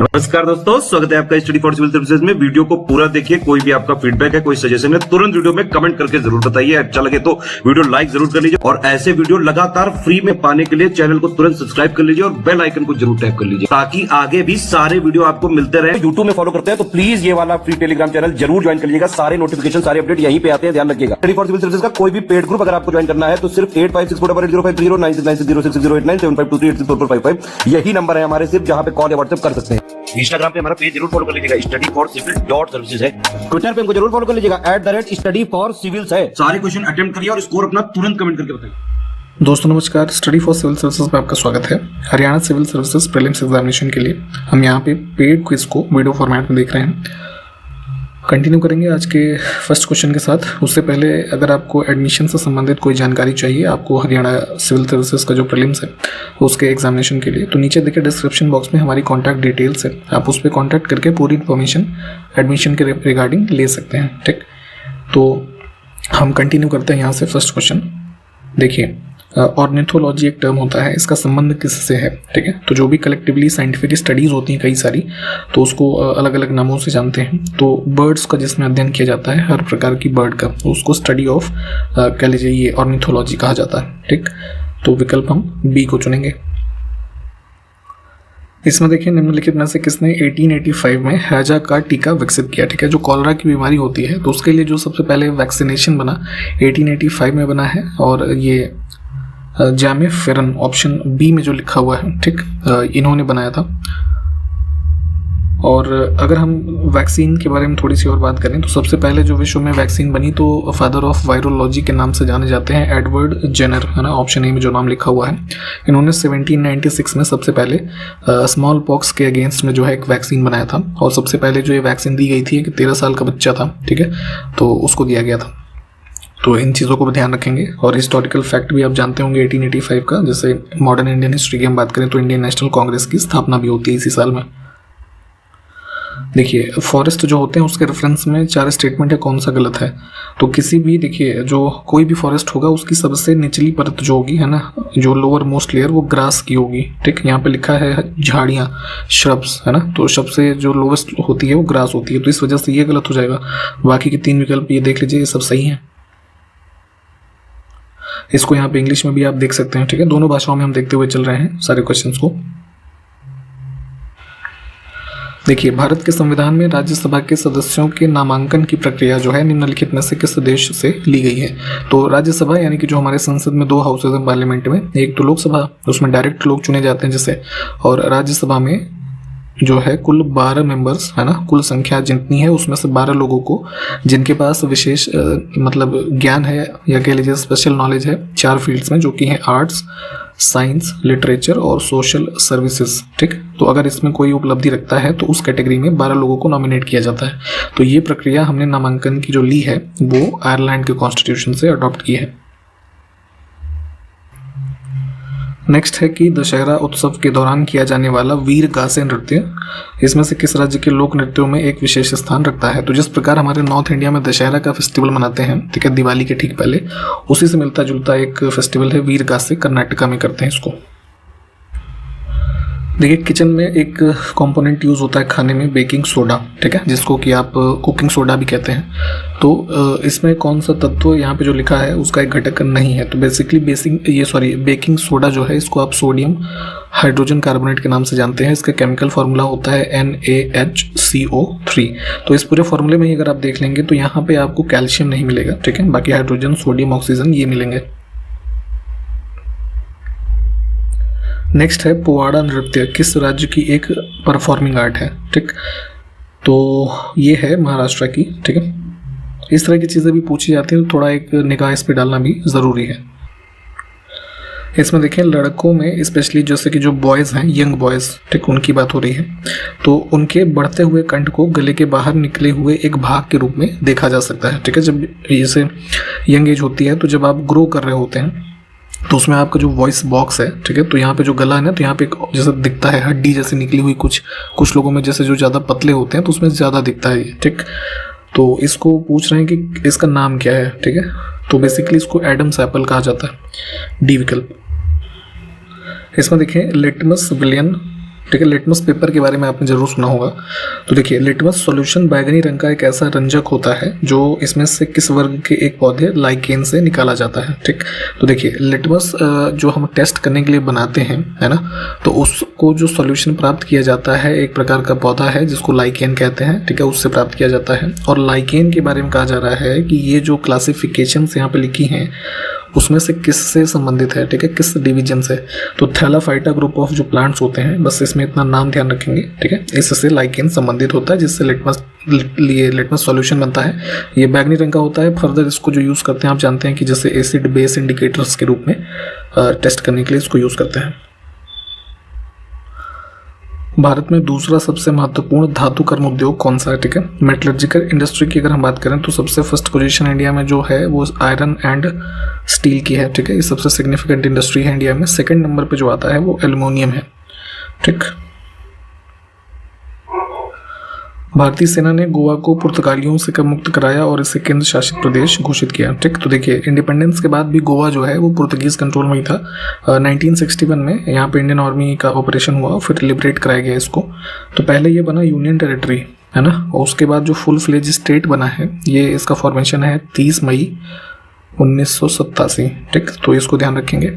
नमस्कार दोस्तों, स्वागत है आपका स्टडी फॉर सिविल सर्विसेज में। वीडियो को पूरा देखिए। कोई भी आपका फीडबैक है, कोई सजेशन है, तुरंत वीडियो में कमेंट करके जरूर बताइए। अच्छा लगे तो वीडियो लाइक जरूर कर लीजिए और ऐसे वीडियो लगातार फ्री में पाने के लिए चैनल को तुरंत सब्सक्राइब कर लीजिए और बेल आइकन को जरूर टैप कर लीजिए ताकि आगे भी सारे वीडियो आपको मिलते रहे। यूट्यूब में फॉलो करते हैं तो प्लीज ये वाला फ्री टेलीग्राम चैनल जरूर ज्वाइन कर लीजिएगा। सारे नोटिफिकेशन, सारे अपडेट यहीं पे आते हैं, ध्यान रखिएगा। स्टडी फॉर सिविल सर्विसेज का कोई भी पेड ग्रुप अगर आपको ज्वाइन करना है तो सिर्फ 856480569066089752386445 यही नंबर है हमारे, सिर्फ जहां पे कॉल या व्हाट्सएप कर सकते हैं। इंस्टाग्राम पे हमारा पेज जरूर फॉलो कर लीजिएगा, studyforcivil.services है। ट्विटर पे हमको जरूर फॉलो कर लीजिएगा, @studyforcivils है। सारे क्वेश्चन अटेम्प्ट करिए और स्कोर अपना तुरंत कमेंट करके बताइए। दोस्तों नमस्कार, स्टडी फॉर सिविल सर्विसेज में आपका स्वागत है। Haryana civil services prelims examination के लिए हम यहाँ पे पेड क्विज को वीडियो फॉर्मेट में देख रहे हैं। कंटिन्यू करेंगे आज के फर्स्ट क्वेश्चन के साथ। उससे पहले अगर आपको एडमिशन से संबंधित कोई जानकारी चाहिए आपको हरियाणा सिविल सर्विसेज का जो प्रीलिम्स है उसके एग्जामिनेशन के लिए, तो नीचे देखिए डिस्क्रिप्शन बॉक्स में हमारी कॉन्टैक्ट डिटेल्स है, आप उस पर कॉन्टैक्ट करके पूरी इन्फॉर्मेशन एडमिशन के रिगार्डिंग ले सकते हैं। ठीक, तो हम कंटिन्यू करते हैं यहाँ से फर्स्ट क्वेश्चन। देखिए, ऑर्निथोलॉजी एक टर्म होता है, इसका संबंध किससे है? ठीक है, तो जो भी कलेक्टिवली साइंटिफिक स्टडीज़ होती हैं कई सारी, तो उसको अलग अलग नामों से जानते हैं। तो बर्ड्स का जिसमें अध्ययन किया जाता है, हर प्रकार की बर्ड का, उसको स्टडी ऑफ कह लीजिए ये ऑर्निथोलॉजी कहा जाता है। ठीक, तो विकल्प हम बी को चुनेंगे। इसमें देखिए निम्नलिखित में से किसने 1885 में हैजा का टीका विकसित किया? ठीक है, जो कॉलरा की बीमारी होती है तो उसके लिए जो सबसे पहले वैक्सीनेशन बना 1885 में बना है और ये जामे फेरन ऑप्शन बी में जो लिखा हुआ है, ठीक, इन्होंने बनाया था। और अगर हम वैक्सीन के बारे में थोड़ी सी और बात करें तो सबसे पहले जो विश्व में वैक्सीन बनी तो फादर ऑफ वायरोलॉजी के नाम से जाने जाते हैं एडवर्ड जेनर, है ना, ऑप्शन ए में जो नाम लिखा हुआ है। इन्होंने 1796 में सबसे पहले स्मॉल पॉक्स के अगेंस्ट में जो है एक वैक्सीन बनाया था और सबसे पहले जो ये वैक्सीन दी गई थी कि 13 साल का बच्चा था, ठीक है, तो उसको दिया गया था। तो इन चीज़ों को भी ध्यान रखेंगे। और हिस्टोरिकल फैक्ट भी आप जानते होंगे 1885 का, जैसे मॉडर्न इंडियन हिस्ट्री की हम बात करें तो इंडियन नेशनल कांग्रेस की स्थापना भी होती है इसी साल में। देखिए, फॉरेस्ट जो होते हैं उसके रेफरेंस में 4 स्टेटमेंट है, कौन सा गलत है? तो किसी भी, देखिए, जो कोई भी फॉरेस्ट होगा उसकी सबसे निचली परत जो होगी, है ना, जो लोअर मोस्ट लेयर, वो ग्रास की होगी। ठीक, यहाँ पे लिखा है झाड़ियाँ, श्रब्स, है ना, तो सबसे जो लोवेस्ट होती है वो ग्रास होती है, तो इस वजह से ये गलत हो जाएगा। बाकी के 3 विकल्प ये देख लीजिए, ये सब सही हैं। इसको यहाँ पे इंग्लिश में भी आप देख सकते हैं। ठीक है, दोनों भाषाओं में हम देखते हुए चल रहे हैं सारे क्वेश्चंस को। देखिए, भारत के संविधान में राज्यसभा के सदस्यों के नामांकन की प्रक्रिया जो है निम्नलिखित में से किस देश से ली गई है? तो राज्यसभा यानी कि जो हमारे संसद में 2 हाउसेज हैं पार्लियामेंट में, एक तो लोकसभा, उसमें डायरेक्ट लोग चुने जाते हैं जैसे, और राज्यसभा में जो है कुल 12 मेंबर्स, है ना, कुल संख्या जितनी है उसमें से 12 लोगों को जिनके पास विशेष मतलब ज्ञान है या कह लीजिए स्पेशल नॉलेज है 4 फील्ड्स में, जो कि हैं आर्ट्स, साइंस, लिटरेचर और सोशल सर्विसेज। ठीक, तो अगर इसमें कोई उपलब्धि रखता है तो उस कैटेगरी में 12 लोगों को नॉमिनेट किया जाता है। तो ये प्रक्रिया हमने नामांकन की जो ली है वो आयरलैंड के कॉन्स्टिट्यूशन से अडॉप्ट की है। नेक्स्ट है कि दशहरा उत्सव के दौरान किया जाने वाला वीर गासे नृत्य इसमें से किस राज्य के लोक नृत्यों में एक विशेष स्थान रखता है? तो जिस प्रकार हमारे नॉर्थ इंडिया में दशहरा का फेस्टिवल मनाते हैं, ठीक है, दिवाली के ठीक पहले, उसी से मिलता जुलता एक फेस्टिवल है वीर गासे, कर्नाटका में करते हैं इसको। देखिए, किचन में एक कंपोनेंट यूज़ होता है खाने में, बेकिंग सोडा, ठीक है, जिसको कि आप कुकिंग सोडा भी कहते हैं। तो इसमें कौन सा तत्व यहाँ पे जो लिखा है उसका एक घटक नहीं है? तो बेसिकली बेकिंग सोडा जो है इसको आप सोडियम हाइड्रोजन कार्बोनेट के नाम से जानते हैं। इसका केमिकल फार्मूला होता है NaHCO3। तो इस पूरे फार्मूले में ही अगर आप देख लेंगे तो यहाँ पे आपको कैल्शियम नहीं मिलेगा, ठीक है, बाकी हाइड्रोजन, सोडियम, ऑक्सीजन ये मिलेंगे। नेक्स्ट है पोवाड़ा नृत्य किस राज्य की एक परफॉर्मिंग आर्ट है? ठीक, तो ये है महाराष्ट्र की। ठीक है, इस तरह की चीज़ें भी पूछी जाती हैं तो थोड़ा एक निगाह इस पर डालना भी ज़रूरी है। इसमें देखें, लड़कों में स्पेशली जैसे कि जो बॉयज़ हैं, यंग बॉयज़, ठीक, उनकी बात हो रही है, तो उनके बढ़ते हुए कंठ को गले के बाहर निकले हुए एक भाग के रूप में देखा जा सकता है। ठीक है, जब जैसे यंग एज होती है तो जब आप ग्रो कर रहे होते हैं तो उसमें आपका जो वॉइस बॉक्स है, ठीक है, तो यहाँ पे जो गला है ना, तो यहाँ पे जैसे दिखता है हड्डी जैसे निकली हुई, कुछ लोगों में जैसे जो ज़्यादा पतले होते हैं तो उसमें ज़्यादा दिखता है ये। ठीक, तो इसको पूछ रहे हैं कि इसका नाम क्या है? ठीक है, तो बेसिकली इसको एडम्स एप्पल कहा जाता है, डी विकल्प। इसमें देखें, लिटमस विलियन ठीक है। लिटमस पेपर के बारे में आपने जरूर सुना होगा। तो देखिए, लिटमस सॉल्यूशन बैगनी रंग का एक ऐसा रंजक होता है जो इसमें से किस वर्ग के एक पौधे लाइकेन से निकाला जाता है। ठीक, तो देखिए लिटमस जो हम टेस्ट करने के लिए बनाते हैं, है ना, तो उसको जो सॉल्यूशन प्राप्त किया जाता है एक प्रकार का पौधा है जिसको लाइकेन कहते हैं। ठीक है, उससे प्राप्त किया जाता है। और लाइकेन के बारे में कहा जा रहा है कि ये जो क्लासिफिकेशन यहाँ पे लिखी हैं उसमें से किससे संबंधित है। ठीक है, किस डिवीजन से, तो थैलाफाइटा ग्रुप ऑफ जो प्लांट्स होते हैं, बस इसमें इतना नाम ध्यान रखेंगे। ठीक है, इससे लाइकेन संबंधित होता है जिससे लिटमस सॉल्यूशन बनता है। ये बैगनी रंग का होता है। फर्दर इसको जो यूज़ करते हैं आप जानते हैं कि जैसे एसिड बेस इंडिकेटर्स के रूप में टेस्ट करने के लिए इसको यूज़ करते हैं। भारत में दूसरा सबसे महत्वपूर्ण धातु कर्म उद्योग कौन सा है। ठीक है, मेटलर्जिकल इंडस्ट्री की अगर हम बात करें तो सबसे फर्स्ट पोजीशन इंडिया में जो है वो आयरन एंड स्टील की है। ठीक है, ये सबसे सिग्निफिकेंट इंडस्ट्री है इंडिया में। सेकंड नंबर पे जो आता है वो एल्युमिनियम है। ठीक, भारतीय सेना ने गोवा को पुर्तगालियों से कब मुक्त कराया और इसे केंद्र शासित प्रदेश घोषित किया। ठीक, तो देखिए इंडिपेंडेंस के बाद भी गोवा जो है वो पुर्तगीज कंट्रोल में ही था। 1961 में यहाँ पे इंडियन आर्मी का ऑपरेशन हुआ, फिर लिबरेट कराया गया इसको। तो पहले ये बना यूनियन टेरिटरी, है ना, और उसके बाद जो फुल फ्लेज स्टेट बना है ये इसका फॉर्मेशन है 30 मई 1987। ठीक, तो इसको ध्यान रखेंगे।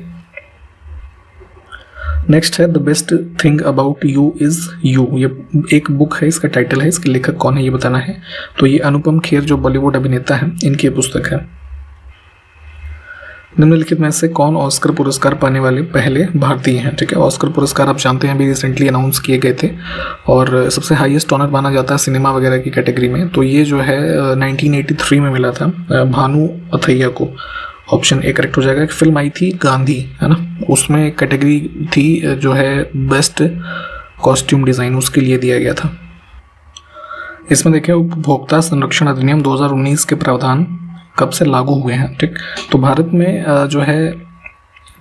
नेक्स्ट है the best thing about you is you. ये एक बुक है, इसका टाइटल है, इसके लेखक कौन है ये बताना है। तो ये अनुपम खेर जो बॉलीवुड अभिनेता है, इनकी पुस्तक है। निम्नलिखित में से कौन ऑस्कर पुरस्कार पाने वाले पहले भारतीय हैं। ठीक है, ऑस्कर पुरस्कार आप जानते हैं अभी रिसेंटली अनाउंस किए गए थे और सबसे हाईएस्ट ऑनर माना जाता है सिनेमा वगैरह की कैटेगरी में। तो ये जो है 1983 में मिला था भानु अथैया को। ऑप्शन ए करेक्ट हो जाएगा। एक फिल्म आई थी गांधी, है ना, उसमें एक कैटेगरी थी जो है बेस्ट कॉस्ट्यूम डिज़ाइन, उसके लिए दिया गया था। इसमें देखिए उपभोक्ता संरक्षण अधिनियम 2019 के प्रावधान कब से लागू हुए हैं। ठीक, तो भारत में जो है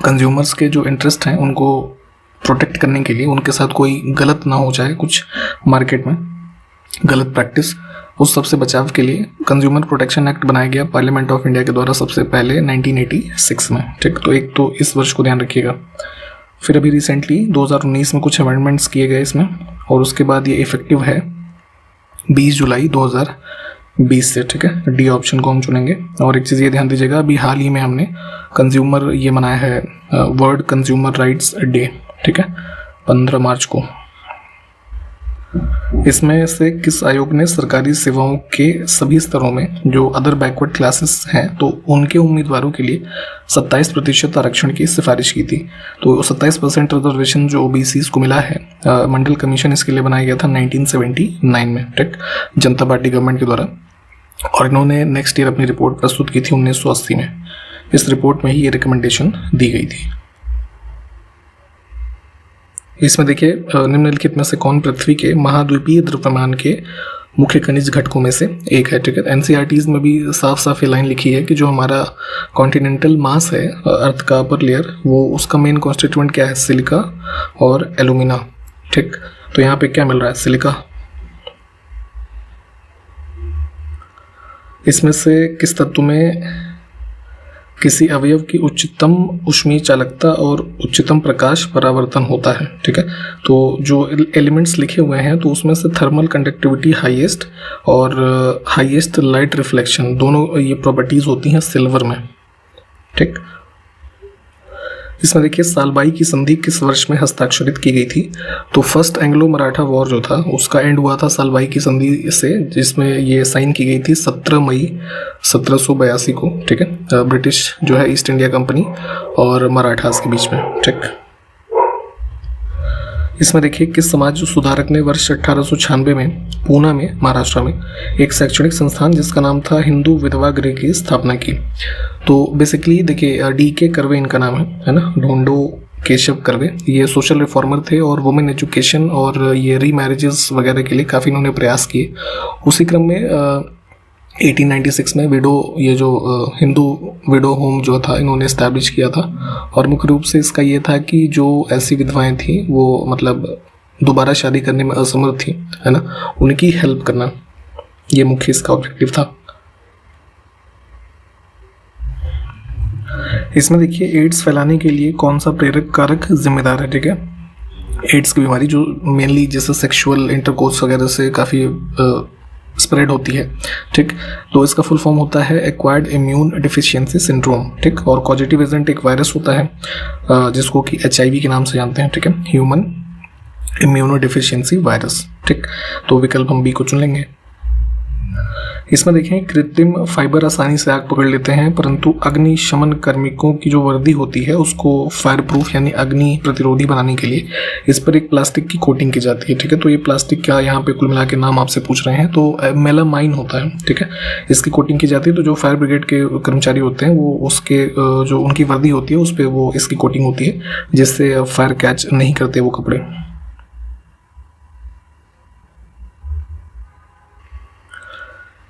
कंज्यूमर्स के जो इंटरेस्ट हैं उनको प्रोटेक्ट करने के लिए, उनके साथ कोई गलत ना हो जाए, कुछ मार्केट में गलत प्रैक्टिस, उस सबसे बचाव के लिए कंज्यूमर प्रोटेक्शन एक्ट बनाया गया पार्लियामेंट ऑफ इंडिया के द्वारा सबसे पहले 1986 में। ठीक, तो एक तो इस वर्ष को ध्यान रखिएगा। फिर अभी रिसेंटली 2019 में कुछ अमेंडमेंट्स किए गए इसमें और उसके बाद ये इफेक्टिव है 20 जुलाई 2020 से। ठीक है, डी ऑप्शन को हम चुनेंगे। और एक चीज़ ये ध्यान दीजिएगा, अभी हाल ही में हमने कंज्यूमर ये मनाया है वर्ल्ड कंज्यूमर राइट्स डे। ठीक है, 15 मार्च को। इसमें से किस आयोग ने सरकारी सेवाओं के सभी स्तरों में जो अदर बैकवर्ड क्लासेस हैं तो उनके उम्मीदवारों के लिए 27% आरक्षण की सिफारिश की थी। तो 27% रिजर्वेशन जो ओबीसीज को मिला है, मंडल कमीशन इसके लिए बनाया गया था 1979 में। ठीक, जनता पार्टी गवर्नमेंट के द्वारा, और इन्होंने नेक्स्ट ईयर अपनी रिपोर्ट प्रस्तुत की थी 1980 में। इस रिपोर्ट में ही ये रिकमेंडेशन दी गई थी। इसमें देखिए निम्नलिखित में से कौन पृथ्वी के महाद्वीपीय द्रव्यमान के मुख्य खनिज घटकों में से एक है। ठीक है, एनसीईआरटीज में भी साफ साफ ये लाइन लिखी है कि जो हमारा कॉन्टिनेंटल मास है अर्थ का अपर लेयर, वो उसका मेन कॉन्स्टिट्यूएंट क्या है, सिलिका और एल्यूमिना। ठीक, तो यहाँ पे क्या मिल रहा है, सिलिका। इसमें से किस तत्व में किसी अवयव की उच्चतम ऊष्मीय चालकता और उच्चतम प्रकाश परावर्तन होता है। ठीक है, तो जो एलिमेंट्स लिखे हुए हैं तो उसमें से थर्मल कंडक्टिविटी हाईएस्ट और हाईएस्ट लाइट रिफ्लेक्शन, दोनों ये प्रॉपर्टीज होती हैं सिल्वर में। ठीक, इसमें देखिए सालबाई की संधि किस वर्ष में हस्ताक्षरित की गई थी। तो फर्स्ट एंग्लो मराठा वॉर जो था उसका एंड हुआ था सालबाई की संधि से, जिसमें ये साइन की गई थी 17 मई 1782 को। ठीक है, ब्रिटिश जो है ईस्ट इंडिया कंपनी और मराठास के बीच में। ठीक, इसमें देखिए किस समाज सुधारक ने वर्ष 1896 में पूना में महाराष्ट्र में एक शैक्षणिक संस्थान जिसका नाम था हिंदू विधवा गृह की स्थापना की। तो बेसिकली देखिए डी.के. कर्वे इनका नाम है ना, ढोंडो केशव कर्वे। ये सोशल रिफॉर्मर थे और वुमेन एजुकेशन और ये री मैरिजेस वगैरह के लिए काफ़ी इन्होंने प्रयास किए। उसी क्रम में 1896 में विडो, ये जो हिंदू विडो होम जो था इन्होंने इस्टेब्लिश किया था। और मुख्य रूप से इसका ये था कि जो ऐसी विधवाएं थी वो मतलब दोबारा शादी करने में असमर्थ थी, है ना, उनकी हेल्प करना, ये मुख्य इसका ऑब्जेक्टिव था। इसमें देखिए एड्स फैलाने के लिए कौन सा प्रेरक कारक जिम्मेदार है। ठीक है, एड्स की बीमारी जो मेनली जैसे सेक्सुअल इंटरकोर्स वगैरह से काफ़ी स्प्रेड होती है, ठीक। तो इसका फुल फॉर्म होता है एक्वायर्ड इम्यून डिफिशियंसी सिंड्रोम, ठीक। और कॉजेटिव एजेंट एक वायरस होता है जिसको कि HIV के नाम से जानते हैं, ठीक है, ह्यूमन इम्यूनो डिफिशियंसी वायरस, ठीक। तो विकल्प हम बी को चुन लेंगे। इसमें देखें कृत्रिम फाइबर आसानी से आग पकड़ लेते हैं, परंतु अग्निशमन कार्मिकों की जो वर्दी होती है उसको फायर प्रूफ यानी अग्नि प्रतिरोधी बनाने के लिए इस पर एक प्लास्टिक की कोटिंग की जाती है, ठीक है। तो ये प्लास्टिक क्या यहाँ पे कुल मिला के नाम आपसे पूछ रहे हैं, तो मेलामाइन होता है, ठीक है। इसकी कोटिंग की जाती है, तो जो फायर ब्रिगेड के कर्मचारी होते हैं वो उसके जो उनकी वर्दी होती है उस पर वो इसकी कोटिंग होती है जिससे फायर कैच नहीं करते वो कपड़े।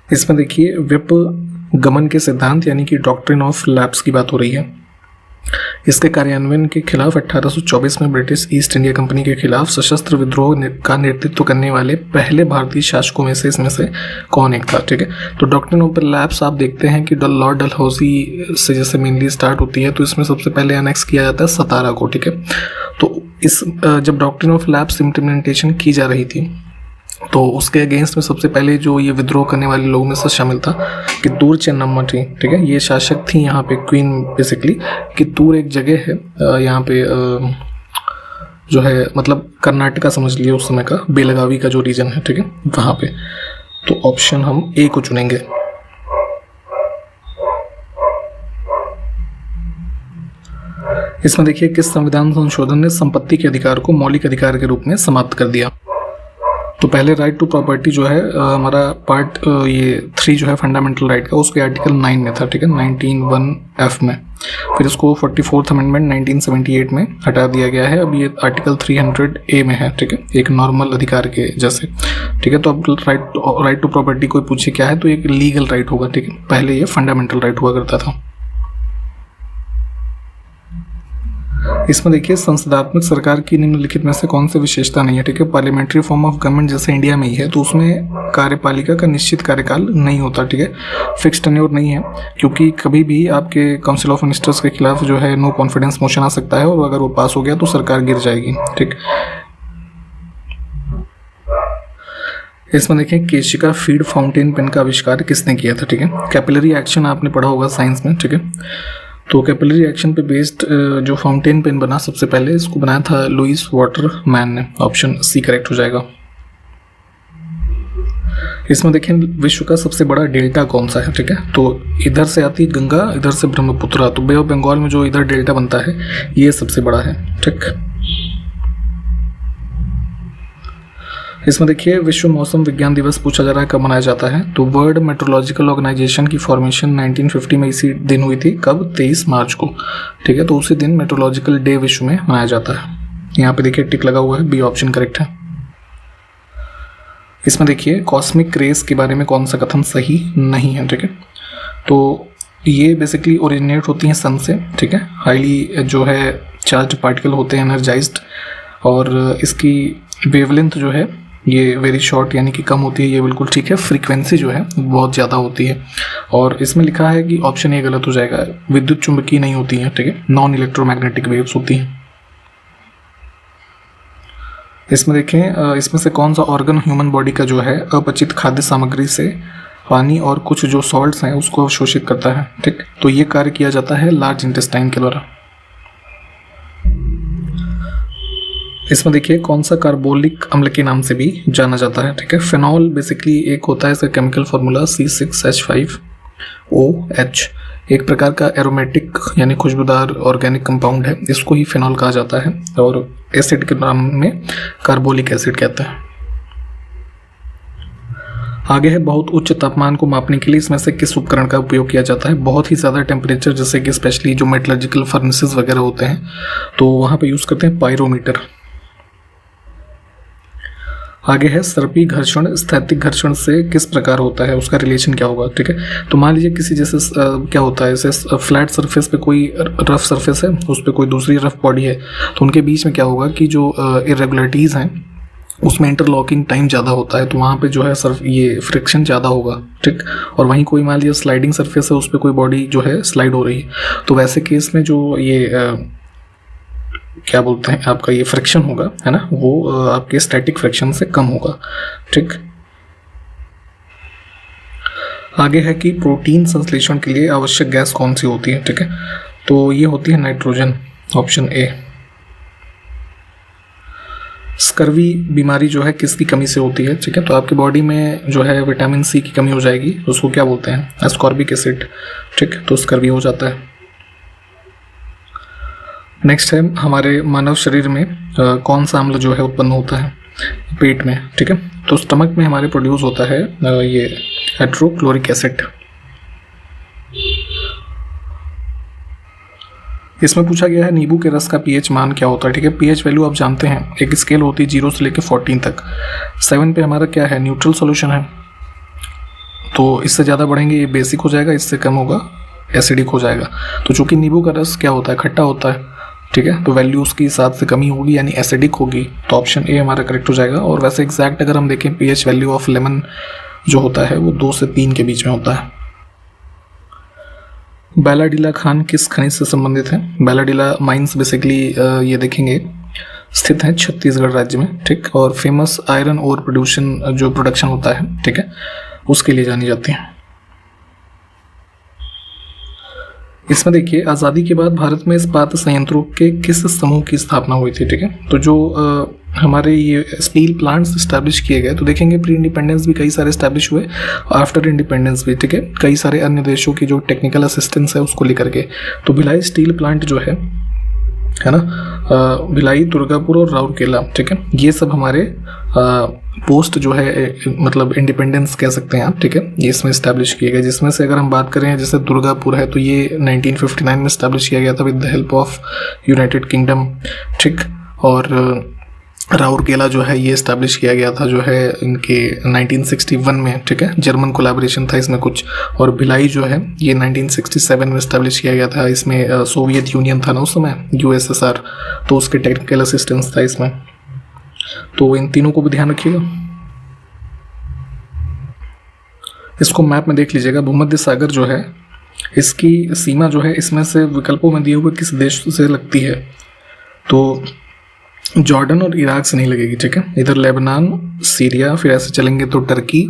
इसमें देखिए व्युपगमन के सिद्धांत यानी कि डॉक्ट्रिन ऑफ लैप्स की बात हो रही है। इसके कार्यान्वयन के खिलाफ 1824 में ब्रिटिश ईस्ट इंडिया कंपनी के खिलाफ सशस्त्र विद्रोह का नेतृत्व करने वाले पहले भारतीय शासकों में से इसमें से कौन एक था, ठीक है। तो डॉक्ट्रिन ऑफ लैप्स आप देखते हैं कि लॉर्ड डलहौजी से जैसे मेनली स्टार्ट होती है, तो इसमें सबसे पहले एनेक्स किया जाता है सतारा को, ठीक है। तो इस जब डॉक्ट्रिन ऑफ लैप्स इम्प्लीमेंटेशन की जा रही थी तो उसके अगेंस्ट में सबसे पहले जो ये विद्रोह करने वाले लोगों में से शामिल था कित्तूर चेन्नम्मा थी, ठीक है। ये शासक थी यहाँ पे क्वीन बेसिकली। कित्तूर एक जगह है यहाँ पे जो है मतलब कर्नाटका समझ लिए उस समय का, बेलगावी का जो रीजन है, ठीक है, वहाँ पे। तो ऑप्शन हम ए को चुनेंगे। इसमें देखिए किस संविधान संशोधन ने संपत्ति के अधिकार को मौलिक अधिकार के रूप में समाप्त कर दिया। तो पहले राइट टू प्रॉपर्टी जो है हमारा पार्ट ये 3 जो है फंडामेंटल राइट का, उसके आर्टिकल 9 में था, ठीक है, 19(1)(f) में। फिर इसको 44th अमेंडमेंट 1978 में हटा दिया गया है। अब ये आर्टिकल 300(a) में है, ठीक है, एक नॉर्मल अधिकार के जैसे, ठीक है। तो अब राइट टू प्रॉपर्टी कोई पूछे क्या है तो एक लीगल राइट होगा, ठीक है। पहले ये फंडामेंटल राइट हुआ करता था। इसमें देखिए संसदात्मक सरकार की निम्नलिखित में से कौन सी विशेषता नहीं है, ठीक है। पार्लियामेंट्री फॉर्म ऑफ गवर्नमेंट जैसे इंडिया में ही है तो उसमें कार्यपालिका का निश्चित कार्यकाल नहीं होता, ठीक है, फिक्स टेन्योर नहीं है, क्योंकि कभी भी आपके काउंसिल ऑफ मिनिस्टर्स के खिलाफ जो है नो कॉन्फिडेंस मोशन आ सकता है और अगर वो पास हो गया तो सरकार गिर जाएगी, ठीक। इसमें देखें केशिका फीड फाउंटेन पेन का आविष्कार किसने किया था, ठीक है। कैपिलरी एक्शन आपने पढ़ा होगा साइंस में, ठीक है। तो कैपिलरी एक्शन पे बेस्ड जो फाउंटेन पेन बना सबसे पहले, इसको बनाया था लुइस वाटरमैन ने। ऑप्शन सी करेक्ट हो जाएगा। इसमें देखें विश्व का सबसे बड़ा डेल्टा कौन सा है, ठीक है। तो इधर से आती गंगा, इधर से ब्रह्मपुत्र, तो बे ऑफ बंगाल में जो इधर डेल्टा बनता है ये सबसे बड़ा है, ठीक। इसमें देखिए विश्व मौसम विज्ञान दिवस पूछा जा रहा है कब मनाया जाता है, तो वर्ल्ड मेट्रोलॉजिकल ऑर्गेनाइजेशन की फॉर्मेशन 1950 में इसी दिन हुई थी, कब, 23 मार्च को, ठीक है। तो उसी दिन मेट्रोलॉजिकल डे विश्व में मनाया जाता है। यहाँ पे देखिए टिक लगा हुआ है, बी ऑप्शन करेक्ट है। इसमें देखिए कॉस्मिक रेस के बारे में कौन सा कथन सही नहीं है, ठीक है। तो ये बेसिकली ओरिजिनेट होती हैं सन से, ठीक है। हाईली जो है चार्ज पार्टिकल होते हैं एनर्जाइज्ड, और इसकी वेवलेंथ जो है ये वेरी शॉर्ट यानी कि कम होती है, ये बिल्कुल ठीक है। फ्रीक्वेंसी जो है बहुत ज़्यादा होती है, और इसमें लिखा है कि ऑप्शन ए गलत हो जाएगा, विद्युत चुंबकीय नहीं होती है, ठीक है, नॉन इलेक्ट्रोमैग्नेटिक वेव्स होती हैं। इसमें देखें इसमें से कौन सा ऑर्गन ह्यूमन बॉडी का जो है अपचित खाद्य सामग्री से पानी और कुछ जो सॉल्ट्स हैं उसको अवशोषित करता है, ठीक। तो ये कार्य किया जाता है लार्ज इंटेस्टाइन के द्वारा। इसमें देखिए कौन सा कार्बोलिक अम्ल के नाम से भी जाना जाता है, ठीक है। फिनॉल बेसिकली एक होता है, इसका केमिकल फार्मूला C6H5OH, एक प्रकार का एरोमेटिक यानी खुशबूदार ऑर्गेनिक कंपाउंड है, इसको ही फिनॉल कहा जाता है, और एसिड के नाम में कार्बोलिक एसिड कहते हैं। आगे है बहुत उच्च तापमान को मापने के लिए इसमें से किस उपकरण का उपयोग किया जाता है। बहुत ही ज़्यादा टेम्परेचर जैसे कि स्पेशली जो मेटलर्जिकल फर्नेसेस वगैरह होते हैं तो वहाँ पे यूज़ करते हैं पायरोमीटर। आगे है सर्पी घर्षण स्थैतिक घर्षण से किस प्रकार होता है, उसका रिलेशन क्या होगा, ठीक है। तो मान लीजिए किसी जैसे क्या होता है, जैसे फ्लैट सरफेस पे कोई रफ सरफेस है, उस पर कोई दूसरी रफ बॉडी है, तो उनके बीच में क्या होगा कि जो इरेगुलरिटीज़ हैं उसमें इंटरलॉकिंग टाइम ज़्यादा होता है, तो वहाँ पे जो है ये फ्रिक्शन ज़्यादा होगा, ठीक। और वहीं कोई मान लीजिए स्लाइडिंग सरफेस है, उस पर कोई बॉडी जो है स्लाइड हो रही है, तो वैसे केस में जो ये क्या बोलते हैं आपका ये फ्रिक्शन होगा, है ना, वो आपके स्टैटिक फ्रिक्शन से कम होगा। ठीक, आगे है कि प्रोटीन संश्लेषण के लिए आवश्यक गैस कौन सी होती है। ठीक है, तो ये होती है नाइट्रोजन, ऑप्शन ए। स्कर्वी बीमारी जो है किसकी कमी से होती है। ठीक है, तो आपकी बॉडी में जो है विटामिन सी की कमी हो जाएगी, उसको क्या बोलते हैं, एस्कॉर्बिक एसिड। ठीक, तो स्कर्वी हो जाता है। नेक्स्ट है हमारे मानव शरीर में कौन सा अम्ल जो है उत्पन्न होता है पेट में। ठीक है, तो स्टमक में हमारे प्रोड्यूस होता है ये हाइड्रोक्लोरिक एसिड। इसमें पूछा गया है नींबू के रस का पीएच मान क्या होता है। ठीक है, पीएच वैल्यू आप जानते हैं, एक स्केल होती है 0 से लेकर 14 तक। 7 पे हमारा क्या है, न्यूट्रल सॉल्यूशन है, तो इससे ज़्यादा बढ़ेंगे ये बेसिक हो जाएगा, इससे कम होगा एसिडिक हो जाएगा। तो चूंकि नींबू का रस क्या होता है, खट्टा होता है। ठीक है, तो वैल्यू उसकी 7 से कमी होगी यानी एसिडिक होगी, तो ऑप्शन ए हमारा करेक्ट हो जाएगा। और वैसे एग्जैक्ट अगर हम देखें पीएच वैल्यू ऑफ लेमन जो होता है वो 2 से 3 के बीच में होता है। बैलाडीला खान किस खनिज से संबंधित है। बैलाडीला माइंस बेसिकली ये देखेंगे स्थित है छत्तीसगढ़ राज्य में। ठीक, और फेमस आयरन ओर प्रोडक्शन होता है, ठीक है, उसके लिए जानी जाती है। इसमें देखिए आज़ादी के बाद भारत में इस्पात संयंत्रों के किस समूह की स्थापना हुई थी। ठीक है, तो जो हमारे ये स्टील प्लांट्स इस्टेब्लिश किए गए, तो देखेंगे प्री इंडिपेंडेंस भी कई सारे इस्टेब्लिश हुए, आफ्टर इंडिपेंडेंस भी। ठीक है, कई सारे अन्य देशों की जो टेक्निकल असिस्टेंस है उसको लेकर के। तो भिलाई स्टील प्लांट जो है ना, भिलाई, दुर्गापुर और राउरकेला। ठीक है, ये सब हमारे पोस्ट जो है मतलब इंडिपेंडेंस कह सकते हैं आप। ठीक है, ये इसमें इस्टेब्लिश किए गए, जिसमें से अगर हम बात करें जैसे दुर्गापुर है तो ये 1959 में इस्टेब्लिश किया गया था with the help of United kingdom. ठीक, और राउरकेला जो है ये इस्टेब्लिश किया गया था जो है इनके 1961 में। ठीक है, जर्मन कोलैबोरेशन था इसमें कुछ। और भिलाई जो है ये 1967 में इस्टेब्लिश किया गया था। इसमें सोवियत यूनियन था ना उस समय, यूएसएसआर, तो उसके टेक्निकल असिस्टेंस था इसमें। तो इन तीनों को भी ध्यान रखिएगा। इसको मैप में देख लीजिएगा, भूमध्य सागर जो है इसकी सीमा जो है इसमें से विकल्पों में दिए हुए किस देश से लगती है। तो जॉर्डन और इराक से नहीं लगेगी। ठीक है, इधर लेबनान, सीरिया, फिर ऐसे चलेंगे तो टर्की,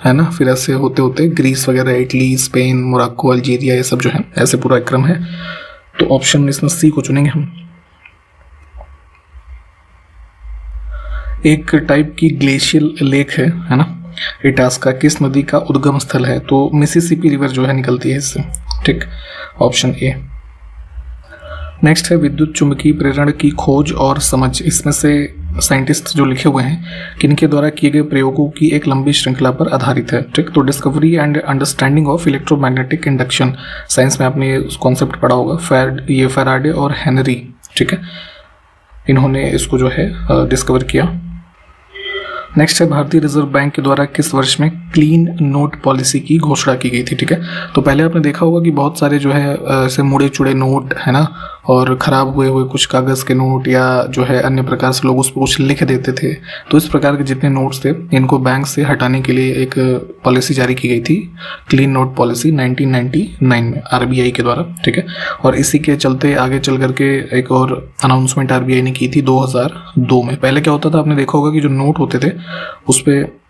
है ना, फिर ऐसे होते होते ग्रीस वगैरह, इटली, स्पेन, मोरक्को, अल्जीरिया, ये सब जो है ऐसे पूरा क्रम है। तो ऑप्शन इसमें सी को चुनेंगे हम। एक टाइप की ग्लेशियल लेक है ना, इटास्का, किस नदी का उद्गम स्थल है। तो मिसिसिपी रिवर जो है निकलती है इससे। ठीक, ऑप्शन ए। नेक्स्ट है विद्युत चुंबकीय प्रेरण की खोज और समझ। इसमें से साइंटिस्ट जो लिखे हुए हैं किनके द्वारा किए गए प्रयोगों की एक लंबी श्रृंखला पर आधारित है। ठीक, तो discovery and understanding of electromagnetic induction, science में आपने ये कॉन्सेप्ट पढ़ा होगा, फैराडे और हेनरी। ठीक है, इन्होंने इसको जो है डिस्कवर किया। नेक्स्ट है भारतीय रिजर्व बैंक के द्वारा किस वर्ष में क्लीन नोट पॉलिसी की घोषणा की गई थी। ठीक है, तो पहले आपने देखा होगा कि बहुत सारे जो है ऐसे मुड़े चुड़े नोट, है ना, और ख़राब हुए हुए कुछ कागज़ के नोट या जो है अन्य प्रकार से लोग उस पर कुछ लिख देते थे। तो इस प्रकार के जितने नोट्स थे इनको बैंक से हटाने के लिए एक पॉलिसी जारी की गई थी, क्लीन नोट पॉलिसी 1999 में आरबीआई के द्वारा। ठीक है, और इसी के चलते आगे चल करके एक और अनाउंसमेंट आरबीआई ने की थी 2002 में। पहले क्या होता था, आपने देखा होगा कि जो नोट होते थे उस पर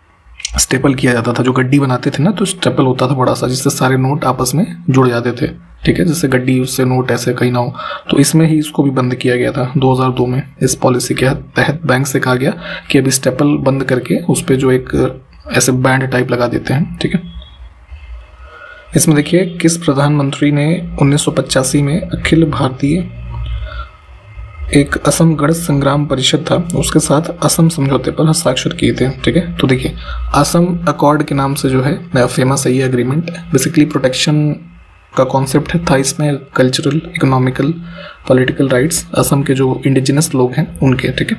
स्टेपल किया जाता था, जो गड्डी बनाते थे ना, तो स्टेपल होता था बड़ा सा, जिससे सारे नोट आपस में जुड़ जाते थे। ठीक है, जैसे गड्डी उससे नोट ऐसे कहीं ना हो, तो इसमें ही इसको भी बंद किया गया था 2002 में। इस पॉलिसी के तहत बैंक से कहा गया कि अभी स्टेपल बंद करके उस पर जो एक ऐसे बैंड टाइप लगा देते हैं। ठीक है, इसमें देखिए किस प्रधानमंत्री ने 1985 में अखिल भारतीय एक असम गण संग्राम परिषद था उसके साथ असम समझौते पर हस्ताक्षर किए थे। ठीक है, तो देखिए असम अकॉर्ड के नाम से जो है फेमस है ये एग्रीमेंट। बेसिकली प्रोटेक्शन का कॉन्सेप्ट था इसमें, cultural, economical, political rights Assam के जो इंडिजिनस लोग हैं उनके। ठीक है,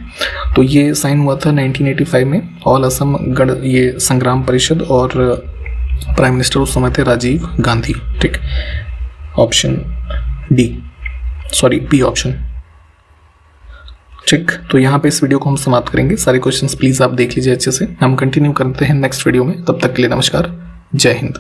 तो ये साइन हुआ था 1985 में, ऑल असम गण ये संग्राम परिषद, और प्राइम मिनिस्टर उस समय थे राजीव गांधी। ठीक, option D, sorry B option. ठीक, तो यहाँ पे इस वीडियो को हम समाप्त करेंगे। सारे क्वेश्चंस प्लीज़ आप देख लीजिए अच्छे से। हम कंटिन्यू करते हैं नेक्स्ट वीडियो में, तब तक के लिए नमस्कार, जय हिंद।